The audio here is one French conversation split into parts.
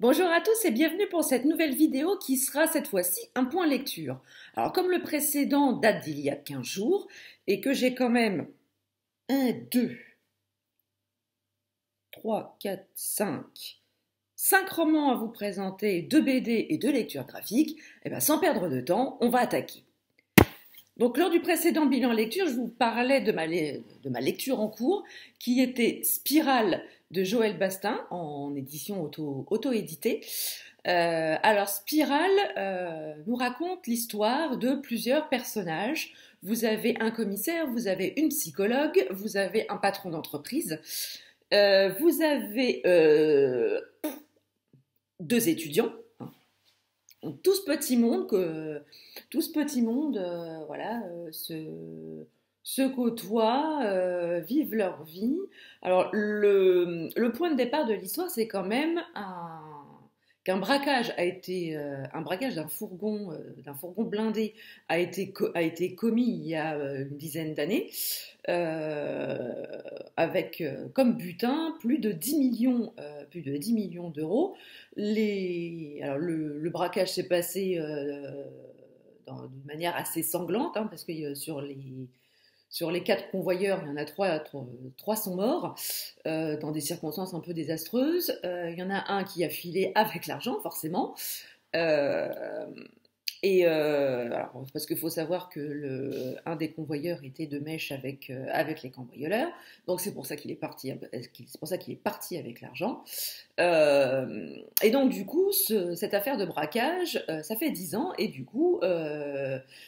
Bonjour à tous et bienvenue pour cette nouvelle vidéo qui sera cette fois-ci un point lecture. Alors comme le précédent date d'il y a 15 jours et que j'ai quand même 1, 2, 3, 4, 5 romans à vous présenter, 2 BD et 2 lectures graphiques, et bien sans perdre de temps, on va attaquer. Donc lors du précédent bilan lecture, je vous parlais de ma lecture en cours qui était Spirale de Joël Bastin en édition auto-éditée. Alors Spirale nous raconte l'histoire de plusieurs personnages. Vous avez un commissaire, vous avez une psychologue, vous avez un patron d'entreprise, vous avez 2 étudiants. Donc, tout ce petit monde voilà, se côtoient, vivent leur vie. Alors, le point de départ de l'histoire, c'est quand même qu'un braquage un braquage d'un fourgon blindé a été commis il y a une dizaine d'années, avec comme butin plus de 10 millions d'euros. Alors le braquage s'est passé d'une manière assez sanglante, hein, parce que sur les 4 convoyeurs, il y en a 3 sont morts dans des circonstances un peu désastreuses. Il y en a un qui a filé avec l'argent, forcément. Euh, alors, parce qu'il faut savoir que un des convoyeurs était de mèche avec les cambrioleurs, donc c'est pour ça qu'il est parti, avec l'argent. Et donc du coup, cette affaire de braquage, ça fait 10 ans, et du coup,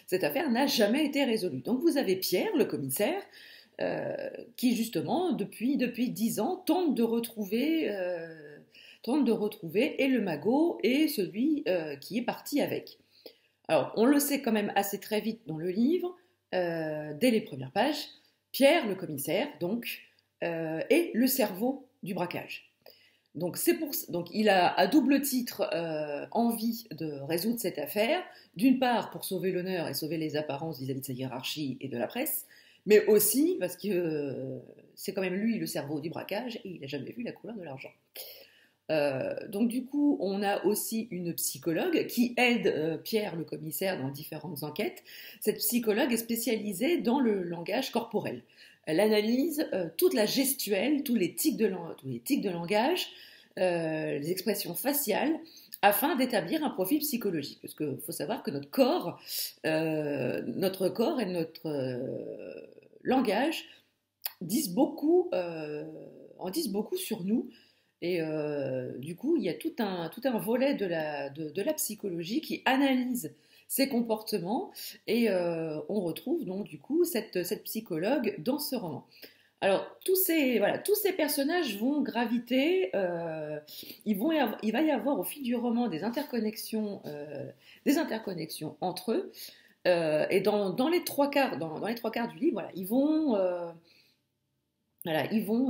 cette affaire n'a jamais été résolue. Donc vous avez Pierre, le commissaire, qui justement, depuis 10 ans, tente de retrouver et le magot et celui qui est parti avec. Alors, on le sait quand même assez très vite dans le livre, dès les premières pages, Pierre, le commissaire, donc, est le cerveau du braquage. Donc, il a à double titre envie de résoudre cette affaire, d'une part pour sauver l'honneur et sauver les apparences vis-à-vis de sa hiérarchie et de la presse, mais aussi parce que c'est quand même lui le cerveau du braquage et il n'a jamais vu la couleur de l'argent. Donc du coup, on a aussi une psychologue qui aide Pierre, le commissaire, dans différentes enquêtes. Cette psychologue est spécialisée dans le langage corporel. Elle analyse toute la gestuelle, tous les tics de langage, les expressions faciales, afin d'établir un profil psychologique. Parce qu'il faut savoir que notre corps et notre langage en disent beaucoup sur nous. Et du coup, il y a tout un volet de la psychologie qui analyse ces comportements et on retrouve donc du coup cette psychologue dans ce roman. Alors, tous ces personnages vont graviter, il va y avoir au fil du roman des interconnexions entre eux, et dans les trois quarts du livre, voilà, ils vont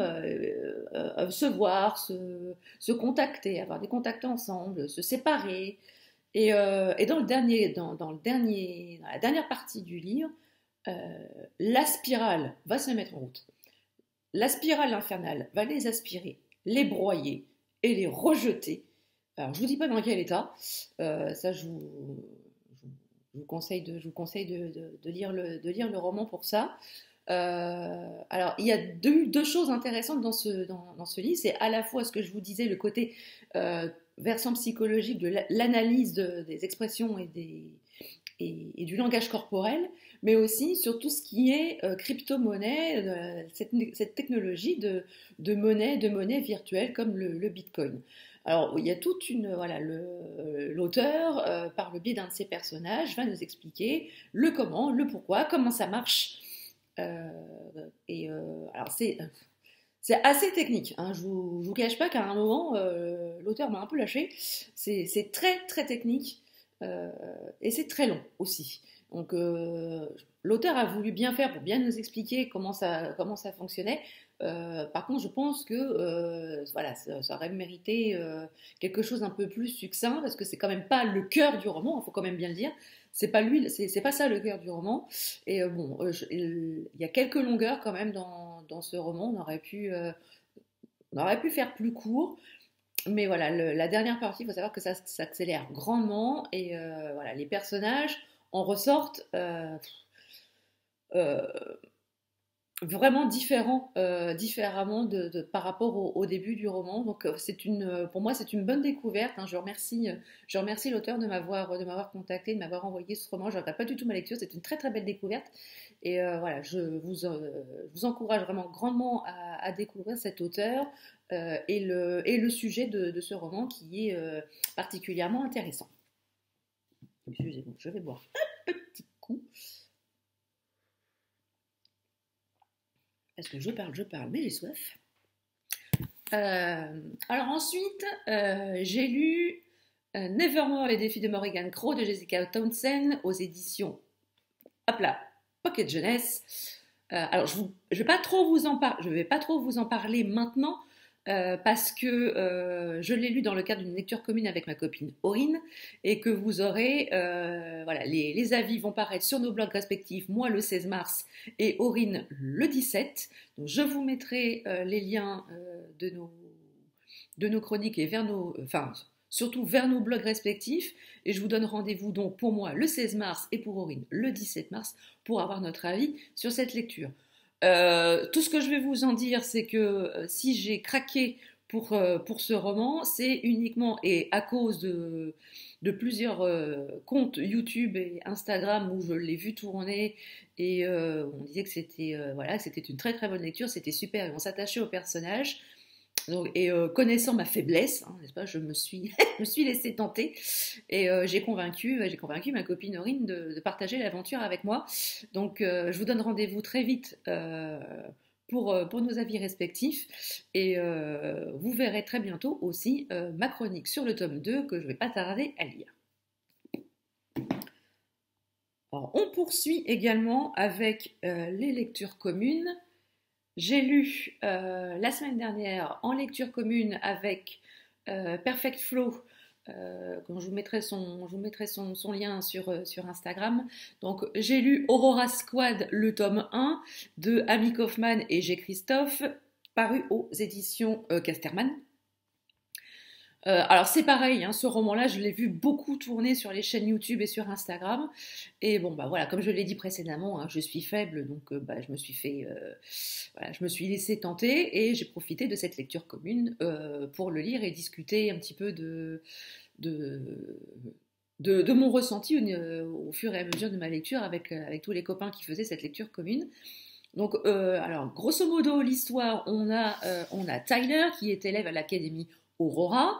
se voir, se contacter, avoir des contacts ensemble, se séparer. Et dans la dernière partie du livre, la spirale va se mettre en route. La spirale infernale va les aspirer, les broyer et les rejeter. Alors, je ne vous dis pas dans quel état. Ça, je vous conseille de lire le roman pour ça. Alors, il y a deux choses intéressantes dans ce livre. C'est à la fois ce que je vous disais, le côté versant psychologique de l'analyse des expressions et du langage corporel, mais aussi sur tout ce qui est crypto-monnaie, cette technologie de monnaie virtuelle comme le Bitcoin. Alors, il y a l'auteur, par le biais d'un de ses personnages, va nous expliquer le comment, le pourquoi, comment ça marche. Alors c'est assez technique, hein. Je vous cache pas qu'à un moment, l'auteur m'a un peu lâché. C'est très très technique, et c'est très long aussi. Donc l'auteur a voulu bien faire pour bien nous expliquer comment ça fonctionnait. Par contre, je pense que voilà, ça aurait mérité quelque chose un peu plus succinct, parce que c'est quand même pas le cœur du roman, il faut quand même bien le dire. C'est pas ça le cœur du roman. Et bon, il y a quelques longueurs quand même dans ce roman. On aurait pu faire plus court. Mais voilà, la dernière partie, il faut savoir que ça s'accélère grandement et voilà, les personnages en ressortent euh, vraiment différemment par rapport au début du roman. Donc pour moi, c'est une bonne découverte, hein. Je remercie l'auteur de m'avoir contacté, de m'avoir envoyé ce roman. Je ne regrette pas du tout ma lecture, c'est une très très belle découverte. Et voilà, je vous encourage vraiment grandement à découvrir cet auteur et le sujet de ce roman qui est particulièrement intéressant. Excusez-moi, je vais boire un petit coup. Parce que je parle, mais j'ai soif. Alors ensuite, j'ai lu Nevermore, les défis de Morrigan Crow de Jessica Townsend aux éditions hop là, Pocket Jeunesse. Alors je ne vais pas trop vous en parler maintenant parce que je l'ai lu dans le cadre d'une lecture commune avec ma copine Aurine et que vous aurez, voilà, les avis vont paraître sur nos blogs respectifs, moi le 16 mars et Aurine le 17. Donc je vous mettrai les liens de nos chroniques et enfin surtout vers nos blogs respectifs et je vous donne rendez-vous donc pour moi le 16 mars et pour Aurine le 17 mars pour avoir notre avis sur cette lecture. Tout ce que je vais vous en dire, c'est que si j'ai craqué pour ce roman, c'est uniquement et à cause de plusieurs comptes YouTube et Instagram où je l'ai vu tourner et on disait que c'était voilà, c'était une très très bonne lecture, c'était super et on s'attachait au personnage. Donc, et connaissant ma faiblesse, hein, n'est-ce pas, je me suis, je me suis laissée tenter et j'ai convaincu ma copine Aurine de partager l'aventure avec moi. Donc je vous donne rendez-vous très vite pour nos avis respectifs et vous verrez très bientôt aussi ma chronique sur le tome 2 que je ne vais pas tarder à lire. Alors, on poursuit également avec les lectures communes. J'ai lu la semaine dernière en lecture commune avec Perfect Flow, quand je vous mettrai son lien sur Instagram. Donc j'ai lu Aurora Squad, le tome 1 de Amy Kaufman et G. Christophe, paru aux éditions Casterman. Alors c'est pareil, hein, ce roman-là, je l'ai vu beaucoup tourner sur les chaînes YouTube et sur Instagram. Et bon, bah voilà, comme je l'ai dit précédemment, hein, je suis faible, donc bah, voilà, je me suis laissée tenter et j'ai profité de cette lecture commune pour le lire et discuter un petit peu de, de mon ressenti au fur et à mesure de ma lecture avec tous les copains qui faisaient cette lecture commune. Donc, alors, grosso modo, l'histoire, on a Tyler qui est élève à l'académie Aurora.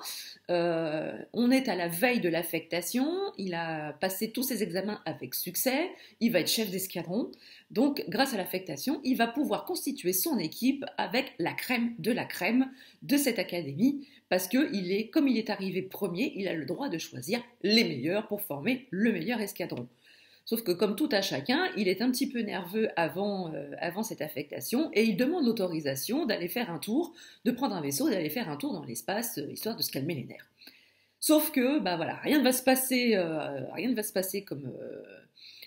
On est à la veille de l'affectation. Il a passé tous ses examens avec succès. Il va être chef d'escadron. Donc, grâce à l'affectation, il va pouvoir constituer son équipe avec la crème de cette académie. Parce que comme il est arrivé premier, il a le droit de choisir les meilleurs pour former le meilleur escadron. Sauf que comme tout à chacun, il est un petit peu nerveux avant cette affectation et il demande l'autorisation d'aller faire un tour, de prendre un vaisseau, d'aller faire un tour dans l'espace, histoire de se calmer les nerfs. Sauf que, bah voilà, rien ne va se passer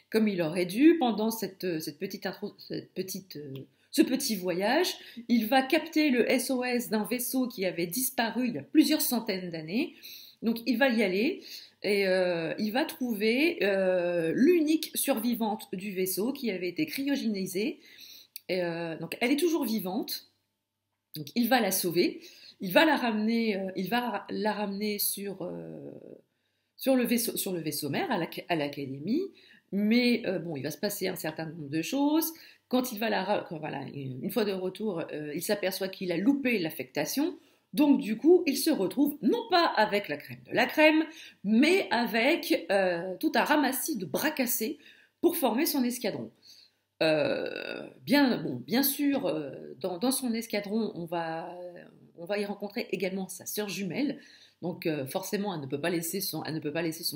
comme il aurait dû pendant ce petit voyage. Il va capter le SOS d'un vaisseau qui avait disparu il y a plusieurs centaines d'années. Donc il va y aller. Et il va trouver l'unique survivante du vaisseau qui avait été cryogénisée. Donc elle est toujours vivante. Donc il va la sauver. Il va la ramener sur le vaisseau mère à l'académie. Mais bon, il va se passer un certain nombre de choses. Voilà, une fois de retour, il s'aperçoit qu'il a loupé l'affectation. Donc du coup, il se retrouve non pas avec la crème de la crème, mais avec tout un ramassis de bras cassés pour former son escadron. Bien sûr, dans son escadron, on va y rencontrer également sa sœur jumelle. Donc forcément, elle ne peut pas laisser son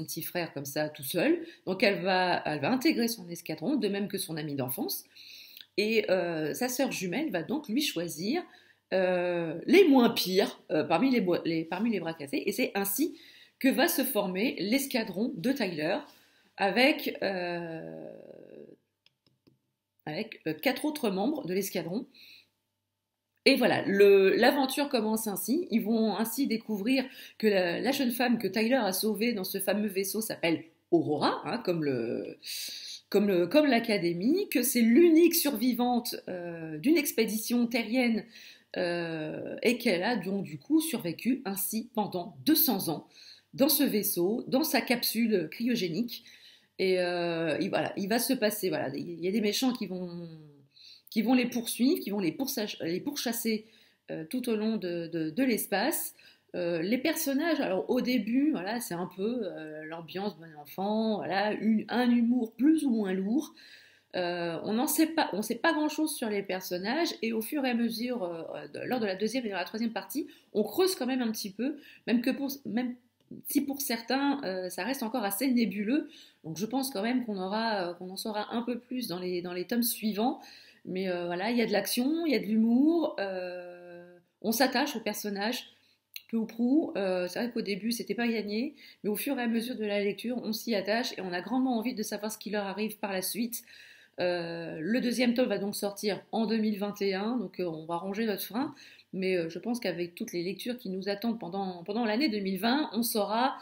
petit frère comme ça tout seul. Donc elle va intégrer son escadron, de même que son ami d'enfance. Et sa sœur jumelle va donc lui choisir les moins pires parmi les bras cassés. Et c'est ainsi que va se former l'escadron de Tyler avec 4 autres membres de l'escadron. Et voilà, l'aventure commence ainsi. Ils vont ainsi découvrir que la jeune femme que Tyler a sauvée dans ce fameux vaisseau s'appelle Aurora, hein, comme l'académie, que c'est l'unique survivante d'une expédition terrienne et qu'elle a donc du coup survécu ainsi pendant 200 ans dans ce vaisseau, dans sa capsule cryogénique. Et voilà, il va se passer, voilà, il y a des méchants qui vont les poursuivre, qui vont les pourchasser tout au long de l'espace. Les personnages, alors au début, voilà, c'est un peu l'ambiance bon enfant, voilà, un humour plus ou moins lourd. On sait pas grand-chose sur les personnages et au fur et à mesure, lors de la deuxième et de la troisième partie, on creuse quand même un petit peu, même si pour certains, ça reste encore assez nébuleux. Donc je pense quand même qu'on en saura un peu plus dans les tomes suivants. Mais voilà, il y a de l'action, il y a de l'humour, on s'attache aux personnages, peu ou prou. C'est vrai qu'au début, c'était pas gagné, mais au fur et à mesure de la lecture, on s'y attache et on a grandement envie de savoir ce qui leur arrive par la suite. Le deuxième tome va donc sortir en 2021, donc on va ranger notre frein. Mais je pense qu'avec toutes les lectures qui nous attendent pendant l'année 2020, on aura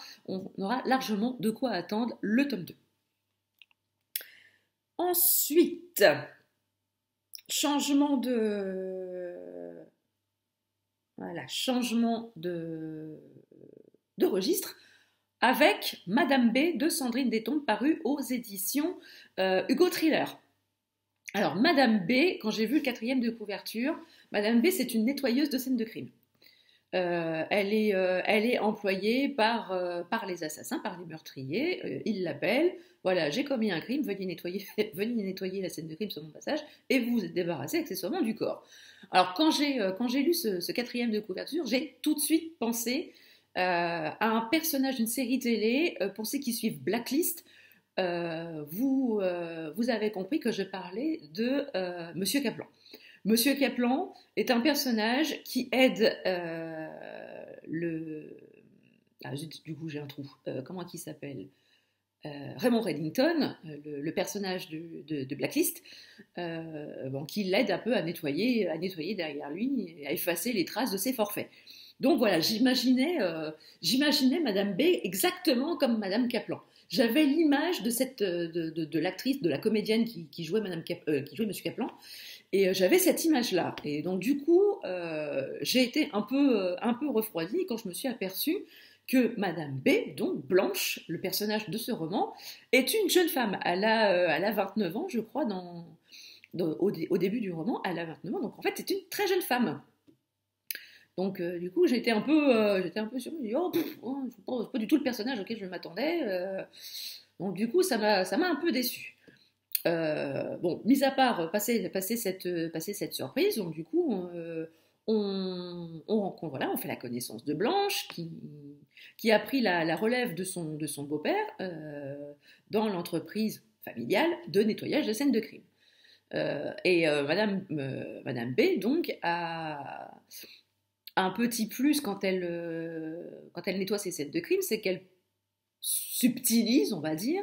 largement de quoi attendre le tome 2. Ensuite, changement de registre avec Madame B de Sandrine Détombe, paru aux éditions Hugo Thriller. Alors, Madame B, quand j'ai vu le 4e de couverture, Madame B, c'est une nettoyeuse de scènes de crime. Elle est employée par les assassins, par les meurtriers. Ils l'appellent. Voilà, j'ai commis un crime, veuillez nettoyer la scène de crime sur mon passage et vous vous êtes débarrassé accessoirement du corps. Alors, quand j'ai lu ce 4e de couverture, j'ai tout de suite pensé à un personnage d'une série télé. Pour ceux qui suivent Blacklist, vous avez compris que je parlais de Monsieur Kaplan. Monsieur Kaplan est un personnage qui aide du coup j'ai un trou. Comment il s'appelle Raymond Reddington, le personnage de Blacklist, qui l'aide un peu à nettoyer derrière lui et à effacer les traces de ses forfaits. Donc voilà, j'imaginais Madame B exactement comme Madame Kaplan. J'avais l'image de l'actrice, de la comédienne qui jouait Monsieur Kaplan, et j'avais cette image-là. Et donc du coup, j'ai été un peu refroidie quand je me suis aperçue que Madame B, donc Blanche, le personnage de ce roman, est une jeune femme. Elle a 29 ans, je crois, au début du roman. Elle a 29 ans, donc en fait, c'est une très jeune femme. Donc du coup, j'étais un peu surprise. C'est pas du tout le personnage auquel je m'attendais. Donc du coup, ça m'a un peu déçue. Bon, mis à part passer cette surprise, donc du coup, on fait la connaissance de Blanche, qui a pris la relève de son beau-père dans l'entreprise familiale de nettoyage de scènes de crime. Madame B, donc, a un petit plus quand elle nettoie ses scènes de crime, c'est qu'elle subtilise, on va dire,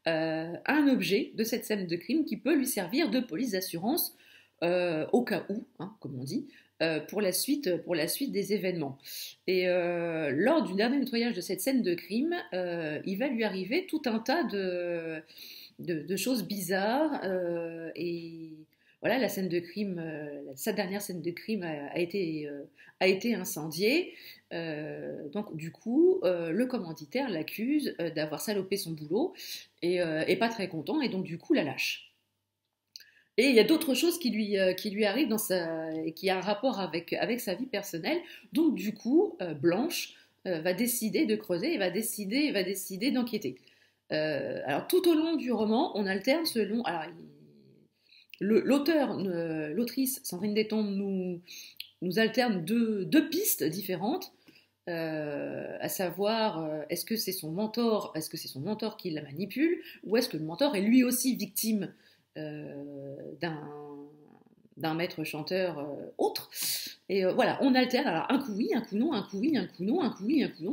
un objet de cette scène de crime qui peut lui servir de police d'assurance au cas où, hein, comme on dit, pour la suite des événements. Et lors du dernier nettoyage de cette scène de crime, il va lui arriver tout un tas de choses bizarres et voilà, la scène de crime, sa dernière scène de crime a été incendiée. Donc du coup, le commanditaire l'accuse d'avoir salopé son boulot et pas très content, et donc du coup la lâche. Et il y a d'autres choses qui lui arrivent et qui a un rapport avec sa vie personnelle. Donc du coup, Blanche va décider de creuser et va décider d'enquêter. Alors tout au long du roman, on alterne selon... Alors, l'autrice Sandrine Détombe nous alterne deux pistes différentes, à savoir est-ce que c'est son mentor qui la manipule, ou est-ce que le mentor est lui aussi victime d'un maître chanteur autre. Et voilà, on alterne, alors un coup oui, un coup non, un coup oui, un coup non, un coup oui, un coup non.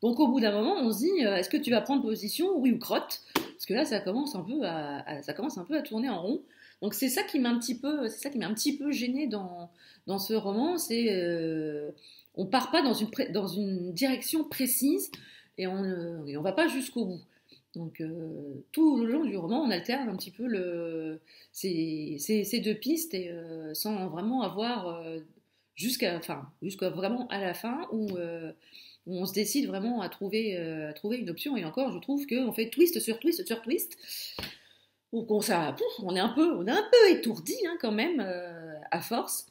Donc au bout d'un moment, on se dit, est-ce que tu vas prendre position, oui ou crotte? Parce que là, ça commence un peu à tourner en rond. Donc c'est ça qui m'a un petit peu, c'est ça qui m'a un petit peu gênée dans ce roman, c'est on part pas dans une direction précise et on va pas jusqu'au bout. Donc tout le long du roman, on alterne un petit peu ces deux pistes et sans vraiment avoir jusqu'à vraiment à la fin où on se décide vraiment à trouver une option. Et encore, je trouve qu'on fait twist sur twist sur twist. Donc on est on est un peu étourdi hein, quand même à force.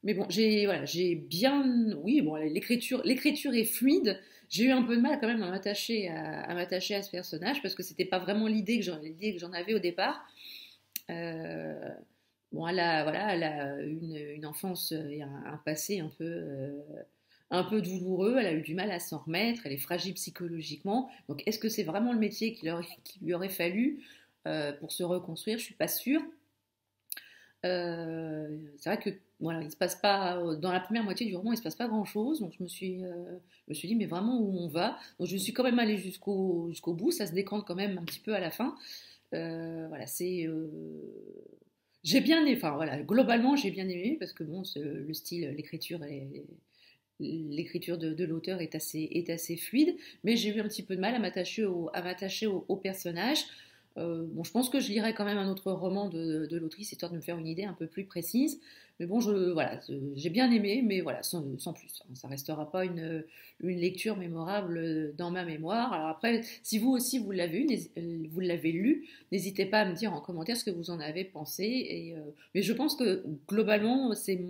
Mais bon, j'ai bien, oui, bon, l'écriture est fluide. J'ai eu un peu de mal quand même à m'attacher à ce personnage parce que c'était pas vraiment l'idée que j'en avais au départ. Euh, bon, elle a une enfance et un passé un peu douloureux. Elle a eu du mal à s'en remettre. Elle est fragile psychologiquement. Donc, est-ce que c'est vraiment le métier qu'il lui aurait fallu pour se reconstruire? Je suis pas sûre. C'est vrai que voilà, il se passe pas dans la première moitié du roman, il se passe pas grand-chose, donc je me suis dit mais vraiment où on va. Donc je suis quand même allée jusqu'au bout, ça se décante quand même un petit peu à la fin. Voilà, j'ai bien aimé, enfin voilà, globalement j'ai bien aimé parce que bon, le style, l'écriture de l'auteur est assez fluide, mais j'ai eu un petit peu de mal à m'attacher au personnage. Bon, je pense que je lirai quand même un autre roman de l'autrice, histoire de me faire une idée un peu plus précise. Mais bon, voilà, j'ai bien aimé, mais voilà, sans plus. Ça restera pas une lecture mémorable dans ma mémoire. Alors après, si vous aussi vous l'avez lu, n'hésitez pas à me dire en commentaire ce que vous en avez pensé. Mais je pense que globalement, c'est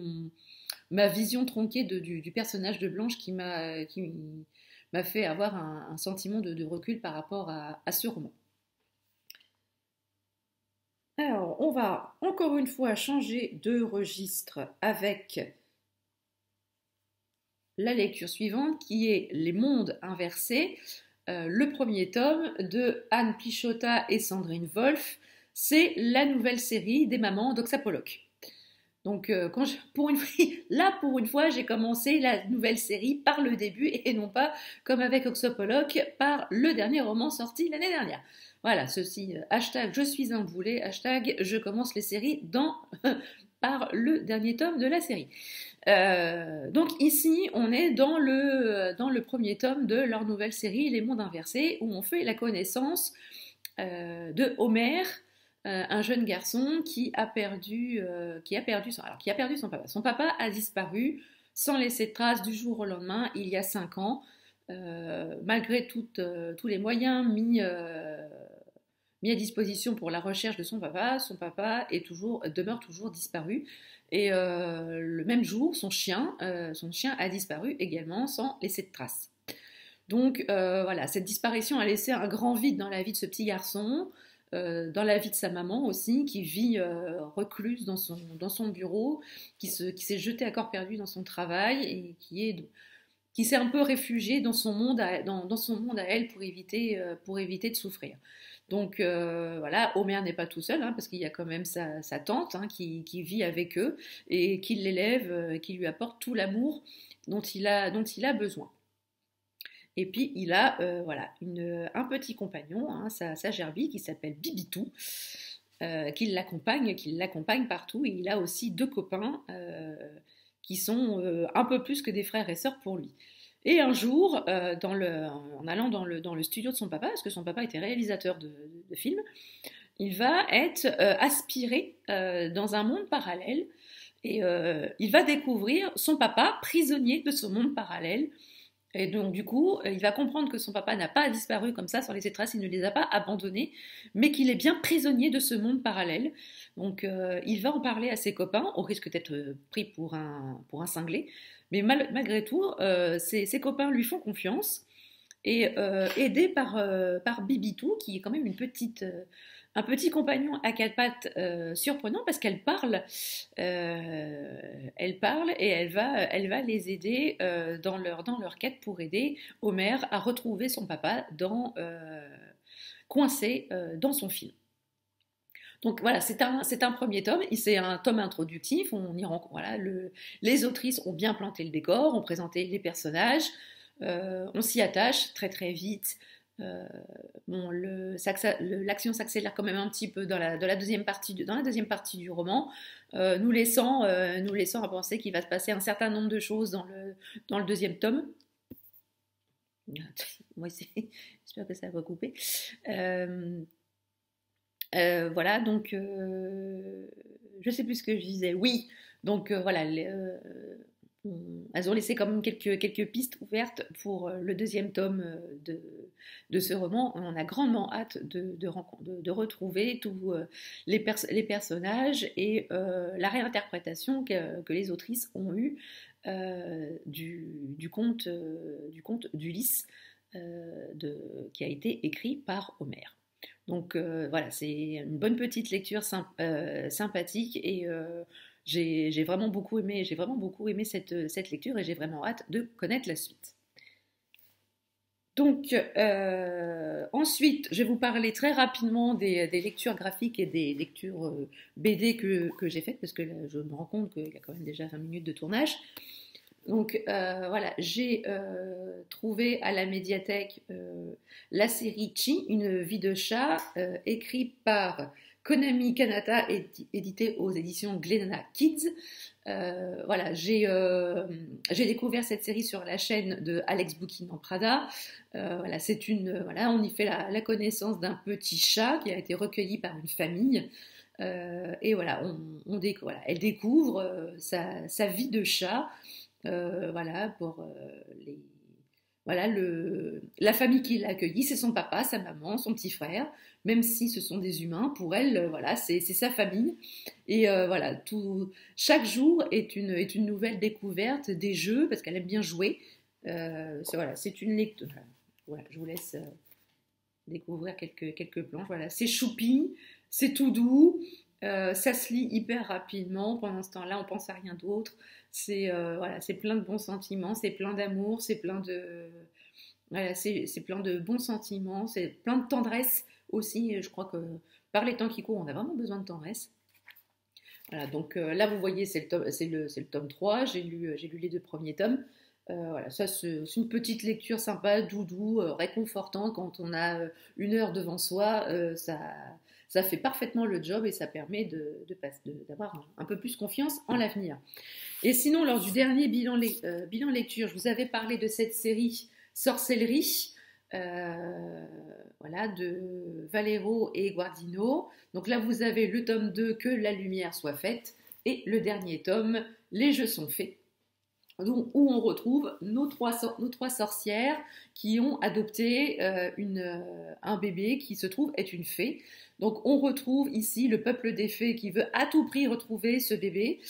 ma vision tronquée du personnage de Blanche qui m'a fait avoir un sentiment de recul par rapport à ce roman. Alors, on va encore une fois changer de registre avec la lecture suivante qui est Les mondes inversés, le premier tome de Anne Pichotta et Sandrine Wolf. C'est la nouvelle série des mamans d'Oxapoloc. Donc, pour une fois, j'ai commencé la nouvelle série par le début et non pas, comme avec Oxapoloc, par le dernier roman sorti l'année dernière. Voilà, ceci, hashtag je suis un boulet, hashtag je commence les séries par le dernier tome de la série. Donc ici, on est dans le premier tome de leur nouvelle série, Les Mondes Inversés, où on fait la connaissance de Homer, un jeune garçon qui a perdu son papa. Son papa a disparu sans laisser de traces du jour au lendemain, il y a 5 ans. Malgré tous les moyens mis à disposition pour la recherche de son papa demeure toujours disparu. Et le même jour, son chien a disparu également sans laisser de traces. Donc voilà, cette disparition a laissé un grand vide dans la vie de ce petit garçon, dans la vie de sa maman aussi, qui vit recluse dans son bureau, qui s'est jetée à corps perdu dans son travail et qui s'est un peu réfugiée dans son monde à elle pour éviter de souffrir. Donc voilà, Homer n'est pas tout seul, hein, parce qu'il y a quand même sa tante hein, qui vit avec eux et qui l'élève, qui lui apporte tout l'amour dont il a besoin. Et puis il a voilà, un petit compagnon, hein, sa gerbille qui s'appelle Bibitou, qui l'accompagne partout. Et il a aussi 2 copains qui sont un peu plus que des frères et sœurs pour lui. Et un jour, en allant dans le studio de son papa, parce que son papa était réalisateur de films, il va être aspiré dans un monde parallèle et il va découvrir son papa prisonnier de ce monde parallèle. Et donc du coup, il va comprendre que son papa n'a pas disparu comme ça sans laisser de traces, il ne les a pas abandonnés, mais qu'il est bien prisonnier de ce monde parallèle. Donc il va en parler à ses copains, au risque d'être pris pour un cinglé. Mais malgré tout, ses copains lui font confiance et aidé par Bibitou, qui est quand même un petit compagnon à 4 pattes surprenant parce qu'elle parle et elle va les aider dans leur quête pour aider Homer à retrouver son papa coincé dans son film. Donc voilà, c'est un premier tome, c'est un tome introductif, voilà, les autrices ont bien planté le décor, ont présenté les personnages, on s'y attache très très vite, Bon, l'action s'accélère quand même un petit peu dans la deuxième partie du roman, nous laissant à penser qu'il va se passer un certain nombre de choses dans le deuxième tome. Moi, j'espère que ça va couper. Voilà, donc je sais plus ce que je disais. Oui, donc voilà, elles ont laissé quand même quelques pistes ouvertes pour le deuxième tome de ce roman. On a grandement hâte de retrouver tous les personnages et la réinterprétation que les autrices ont eue du conte d'Ulysse qui a été écrit par Homère. Donc voilà, c'est une bonne petite lecture sympathique et j'ai vraiment beaucoup aimé cette lecture et j'ai vraiment hâte de connaître la suite. Donc ensuite, je vais vous parler très rapidement des lectures graphiques et des lectures BD que j'ai faites parce que là, je me rends compte qu'il y a quand même déjà 20 minutes de tournage. Donc voilà, j'ai trouvé à la médiathèque la série Chi, une vie de chat, écrite par Konami Kanata, édité aux éditions Glénat Kids. Voilà, j'ai découvert cette série sur la chaîne de Alex Bouquin en Prada. Voilà, on y fait la connaissance d'un petit chat qui a été recueilli par une famille. Et voilà, elle découvre sa vie de chat. Voilà, pour la famille qui l'a accueilli, c'est son papa, sa maman, son petit frère, même si ce sont des humains, pour elle, voilà, c'est sa famille. Et voilà, chaque jour est une nouvelle découverte des jeux, parce qu'elle aime bien jouer. Voilà, c'est une lecture. Voilà, je vous laisse découvrir quelques planches. Voilà, c'est choupi, c'est tout doux. Ça se lit hyper rapidement. Pendant ce temps-là, on pense à rien d'autre. C'est plein de bons sentiments, c'est plein d'amour, c'est plein de bons sentiments, c'est plein de tendresse aussi. Je crois que par les temps qui courent, on a vraiment besoin de tendresse. Voilà, donc là, vous voyez, c'est le tome 3. J'ai lu les 2 premiers tomes. Voilà, ça c'est une petite lecture sympa, doudou, réconfortante quand on a 1 heure devant soi. Ça fait parfaitement le job et ça permet d'avoir un peu plus confiance en l'avenir. Et sinon, lors du dernier bilan lecture, je vous avais parlé de cette série Sorcellerie, voilà, de Valero et Guardino. Donc là, vous avez le tome 2, Que la lumière soit faite, et le dernier tome, Les jeux sont faits, où on retrouve nos trois sorcières qui ont adopté un bébé qui se trouve être une fée. Donc on retrouve ici le peuple des fées qui veut à tout prix retrouver ce bébé.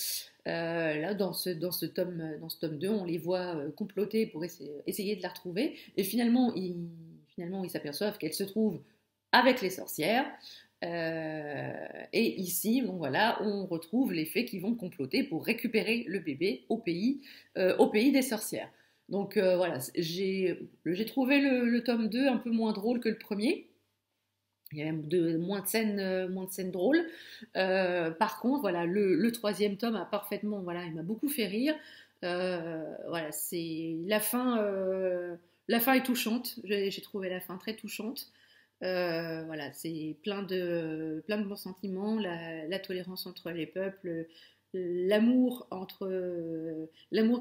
Là, dans ce tome 2, on les voit comploter pour essayer de la retrouver. Et finalement, ils s'aperçoivent qu'elle se trouve avec les sorcières. Et ici, bon, voilà, on retrouve les fées qui vont comploter pour récupérer le bébé au pays des sorcières. Donc voilà, j'ai trouvé le tome 2 un peu moins drôle que le premier. Il y a même moins de scènes drôles. Par contre, voilà, le 3e tome a parfaitement, voilà, il m'a beaucoup fait rire. Voilà, c'est la fin est touchante. J'ai trouvé la fin très touchante. Voilà, c'est plein de bons sentiments, la tolérance entre les peuples, l'amour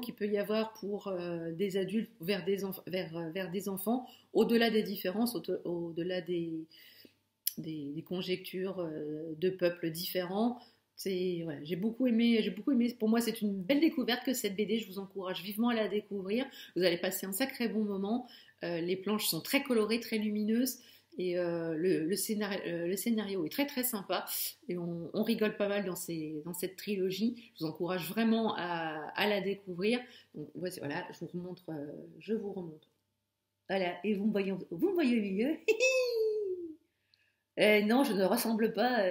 qu'il peut y avoir pour des adultes vers des enfants, au-delà des différences, au-delà des conjectures de peuples différents. Voilà, j'ai beaucoup aimé. Pour moi, c'est une belle découverte que cette BD. Je vous encourage vivement à la découvrir. Vous allez passer un sacré bon moment. Les planches sont très colorées, très lumineuses. Et le scénario est très très sympa. Et on rigole pas mal dans cette trilogie. Je vous encourage vraiment à la découvrir. Donc voilà, je vous remontre. Voilà, et vous me voyez au milieu. Non, je ne ressemble pas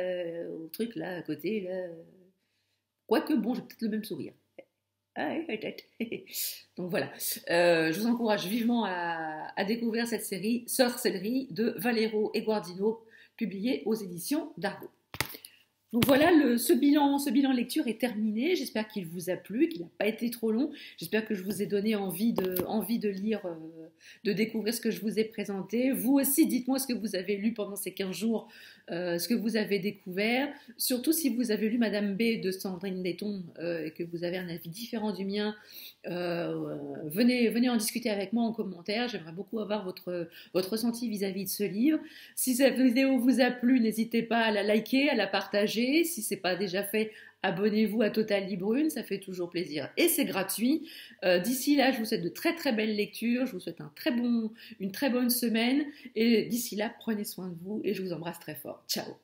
au truc là à côté. Là. Quoique, bon, j'ai peut-être le même sourire. Ah oui, peut-être. Donc voilà, je vous encourage vivement à découvrir cette série Sorcellerie de Valero et Guardino, publiée aux éditions d'Argo. Donc voilà, ce bilan lecture est terminé. J'espère qu'il vous a plu, qu'il n'a pas été trop long. J'espère que je vous ai donné envie de lire, de découvrir ce que je vous ai présenté. Vous aussi, dites-moi ce que vous avez lu pendant ces 15 jours, ce que vous avez découvert. Surtout si vous avez lu Madame B de Sandrine Letton et que vous avez un avis différent du mien, venez en discuter avec moi en commentaire. J'aimerais beaucoup avoir votre ressenti vis-à-vis de ce livre. Si cette vidéo vous a plu, n'hésitez pas à la liker, à la partager. Si ce n'est pas déjà fait, abonnez-vous à Total Librune, ça fait toujours plaisir et c'est gratuit. D'ici là, je vous souhaite de très très belles lectures, je vous souhaite une très bonne semaine et d'ici là, prenez soin de vous et je vous embrasse très fort. Ciao.